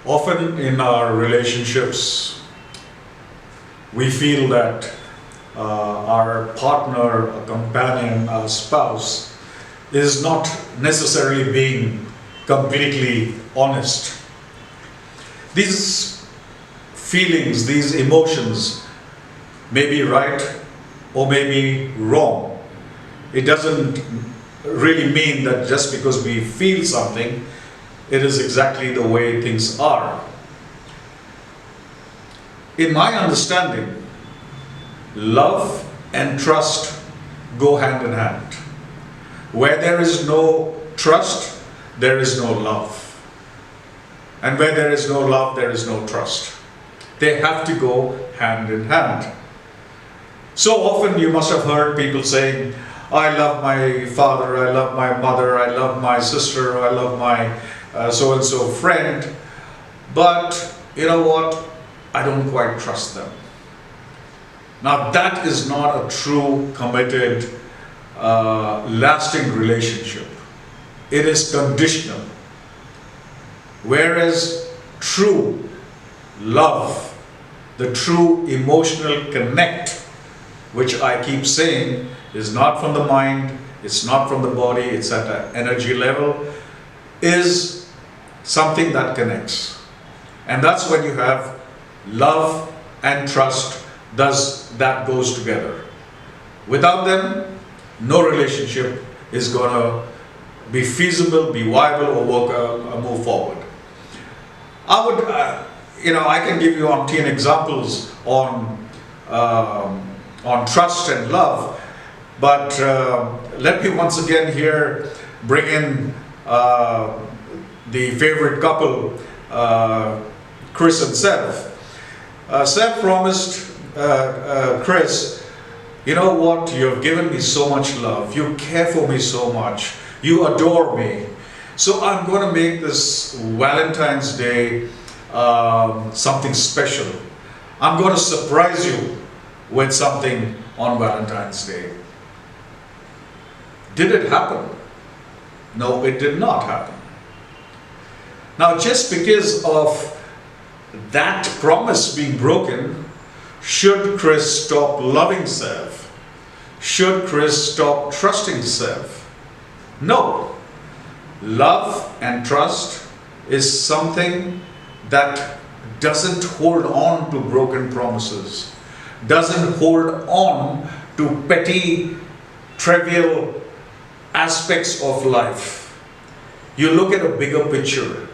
Often in our relationships, we feel that our partner, a companion, a spouse is not necessarily being completely honest. These feelings, these emotions may be right or may be wrong. It doesn't really mean that just because we feel something, it is exactly the way things are. In my understanding, love and trust go hand in hand. Where there is no trust, there is no love. And where there is no love, there is no trust. They have to go hand in hand. So often you must have heard people saying, I love my father, I love my mother, I love my sister, I love my so-and-so friend, but you know what? I don't quite trust them. Now that is not a true, committed, lasting relationship. It is conditional. Whereas true love, the true emotional connect, which I keep saying is not from the mind, it's not from the body, it's at an energy level, is something that connects. And that's when you have love and trust, thus that goes together. Without them, no relationship is going to be feasible, be viable, or work, move forward. I would, I can give you umpteen examples on trust and love, but let me once again here bring in the favorite couple, Chris and Seth. Seth promised Chris, you know what, you have given me so much love, you care for me so much, you adore me, so I'm going to make this Valentine's Day something special. I'm going to surprise you with something on Valentine's Day. Did it happen? No, it did not happen. Now, just because of that promise being broken, should Chris stop loving Seth? Should Chris stop trusting Seth? No. Love and trust is something that doesn't hold on to broken promises, doesn't hold on to petty, trivial aspects of life. You look at a bigger picture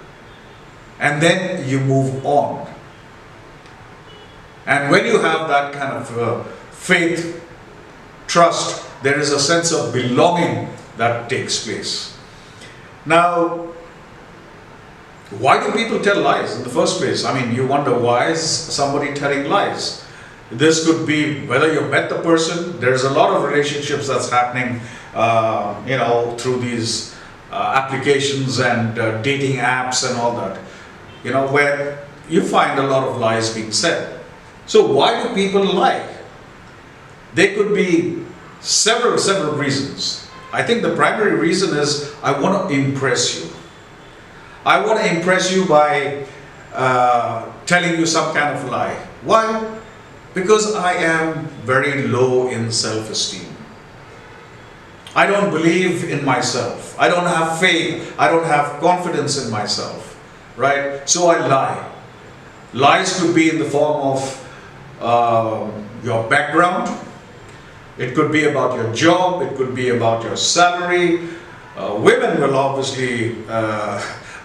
and then you move on. And when you have that kind of faith, trust, there is a sense of belonging that takes place. Now, why do people tell lies in the first place? I mean, you wonder, why is somebody telling lies? This could be whether you met the person. There's a lot of relationships that's happening, through these applications and dating apps and all that, where you find a lot of lies being said. So why do people lie? There could be several reasons. I think the primary reason is, I want to impress you. I want to impress you by telling you some kind of lie. Why? Because I am very low in self-esteem. I don't believe in myself. I don't have faith. I don't have confidence in myself. Right? So I lie. Lies could be in the form of your background. It could be about your job. It could be about your salary. Women will obviously,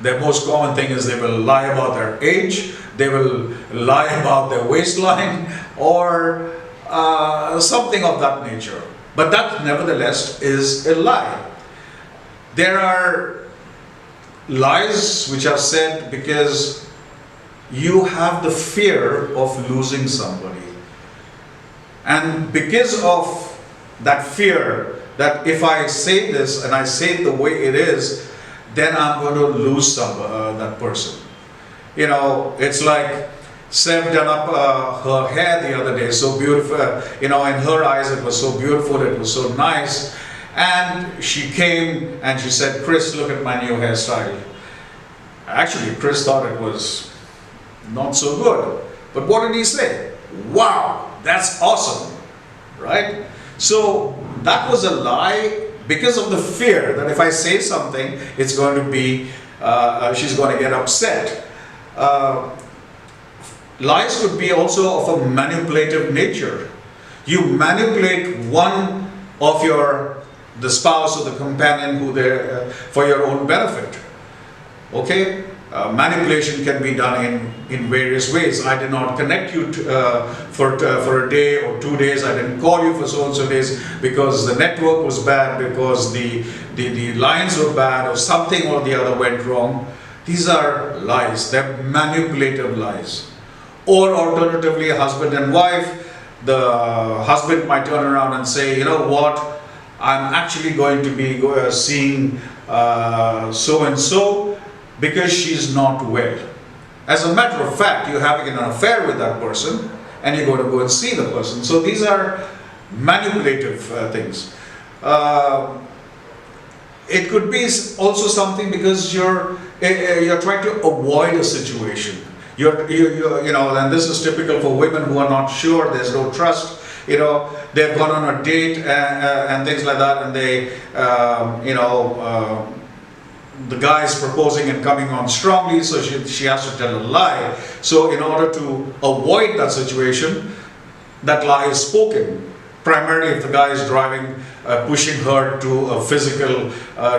their most common thing is they will lie about their age. They will lie about their waistline or something of that nature. But that nevertheless is a lie. There are lies which are said because you have the fear of losing somebody. And because of that fear, that if I say this and I say it the way it is, then I'm going to lose that person. It's like Sev done up her hair the other day, so beautiful, in her eyes it was so beautiful, it was so nice. And she came and she said, Chris, look at my new hairstyle. Actually, Chris thought it was not so good. But what did he say? Wow, that's awesome, right? So that was a lie because of the fear that if I say something, it's going to be, she's going to get upset. Lies could be also of a manipulative nature. You manipulate one of the spouse or the companion for your own benefit. Okay? Manipulation can be done in various ways. I did not connect you for a day or 2 days. I didn't call you for so and so days because the network was bad, because the lines were bad, or something or the other went wrong. These are lies. They're manipulative lies. Or alternatively, husband and wife, the husband might turn around and say, you know what, I'm actually going to be seeing so and so because she's not well. As a matter of fact, you're having an affair with that person and you're going to go and see the person. So these are manipulative things. It could be also something because you're trying to avoid a situation. You know, and this is typical for women who are not sure, there's no trust. You know, they've gone on a date and things like that, and they, the guy is proposing and coming on strongly, so she has to tell a lie. So in order to avoid that situation, that lie is spoken. Primarily if the guy is driving, pushing her to a physical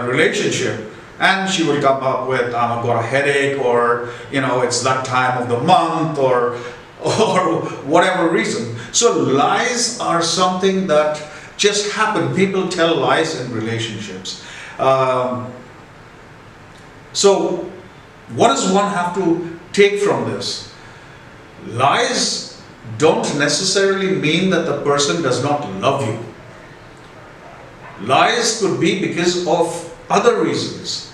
relationship. And she will come up with, I've got a headache, or, you know, it's that time of the month, or whatever reason. So lies are something that just happen. People tell lies in relationships. So what does one have to take from this? Lies don't necessarily mean that the person does not love you. Lies could be because of other reasons.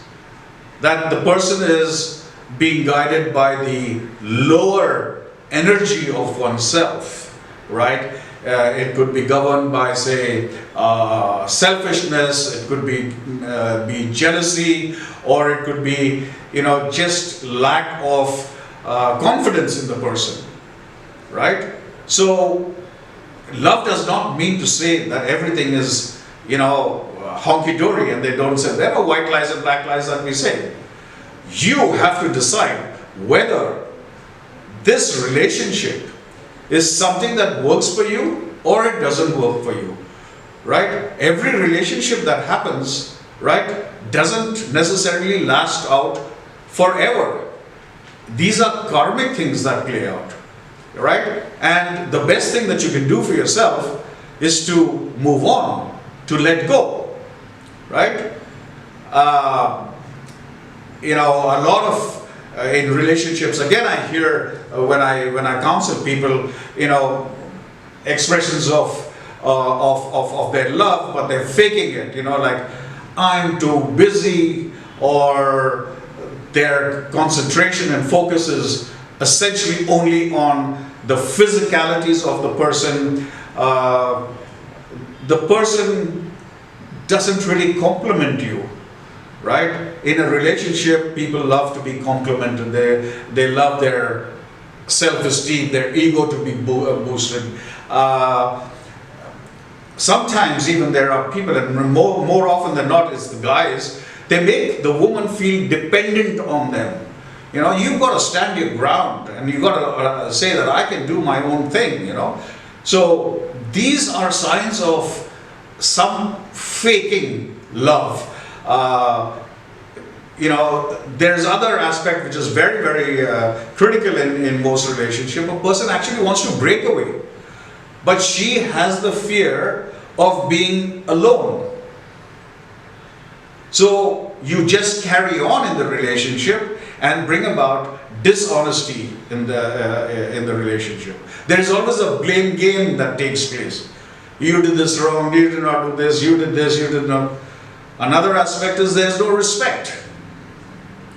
That the person is being guided by the lower energy of oneself, right? It could be governed by, say, selfishness. It could be jealousy, or it could be, you know, just lack of confidence in the person, right? So, love does not mean to say that everything is, you know, honky-dory, and they don't say, there are white lies and black lies that we say. You have to decide whether this relationship is something that works for you or it doesn't work for you, right? Every relationship that happens, right, doesn't necessarily last out forever. These are karmic things that play out, right? And the best thing that you can do for yourself is to move on, to let go. Right? You know, a lot of in relationships, again, I hear when I counsel people, you know, expressions of their love, but they're faking it. You know, like, I'm too busy, or their concentration and focus is essentially only on the physicalities of the person. The person doesn't really compliment you, right? In a relationship, people love to be complimented. They love their self-esteem, their ego to be boosted. Sometimes even there are people, and more often than not it's the guys, they make the woman feel dependent on them. You know, you've got to stand your ground, and you've got to say that I can do my own thing, you know. So these are signs of some faking love. You know, there's other aspect which is very, very critical in most relationships. A person actually wants to break away, but she has the fear of being alone. So you just carry on in the relationship and bring about dishonesty in the relationship. There is always a blame game that takes place. You did this wrong, you did not do this, you did this, you did not. Another aspect is there's no respect.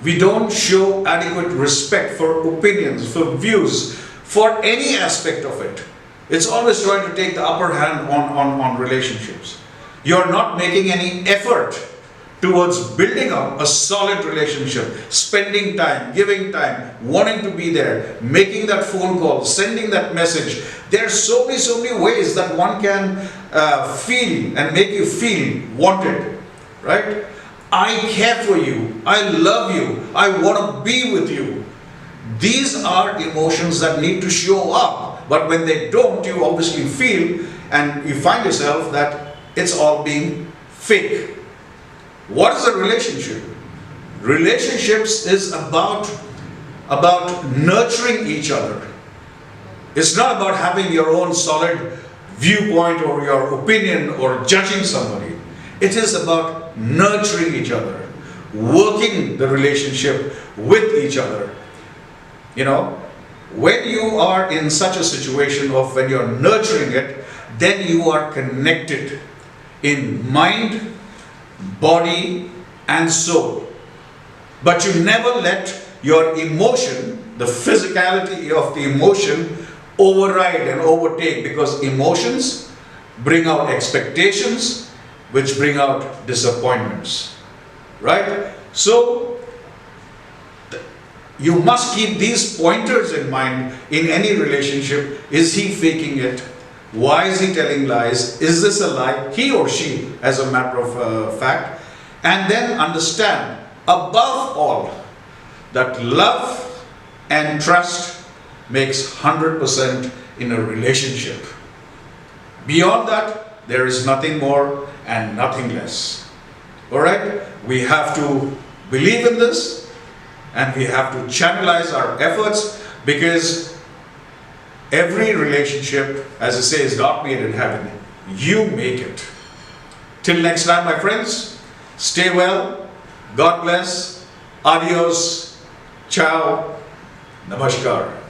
We don't show adequate respect for opinions, for views, for any aspect of it. It's always trying to take the upper hand on relationships. You're not making any effort towards building up a solid relationship, spending time, giving time, wanting to be there, making that phone call, sending that message. There are so many ways that one can feel and make you feel wanted, right? I care for you, I love you, I want to be with you. These are emotions that need to show up, but when they don't, you obviously feel and you find yourself that it's all being fake. What is a relationship? Relationships is about nurturing each other. It's not about having your own solid viewpoint or your opinion or judging somebody. It is about nurturing each other, working the relationship with each other. You know, when you are in such a situation of when you're nurturing it, then you are connected in mind, body and soul. But you never let your emotion, the physicality of the emotion, override and overtake, because emotions bring out expectations which bring out disappointments, right? So you must keep these pointers in mind in any relationship. Is he faking it? Why is he telling lies? Is this a lie? He or she, as a matter of fact. And then understand, above all, that love and trust makes 100% in a relationship. Beyond that, there is nothing more and nothing less. Alright? We have to believe in this and we have to channelize our efforts, because every relationship, as I say, is not made in heaven. You make it. Till next time, my friends, stay well. God bless. Adios. Ciao. Namaskar.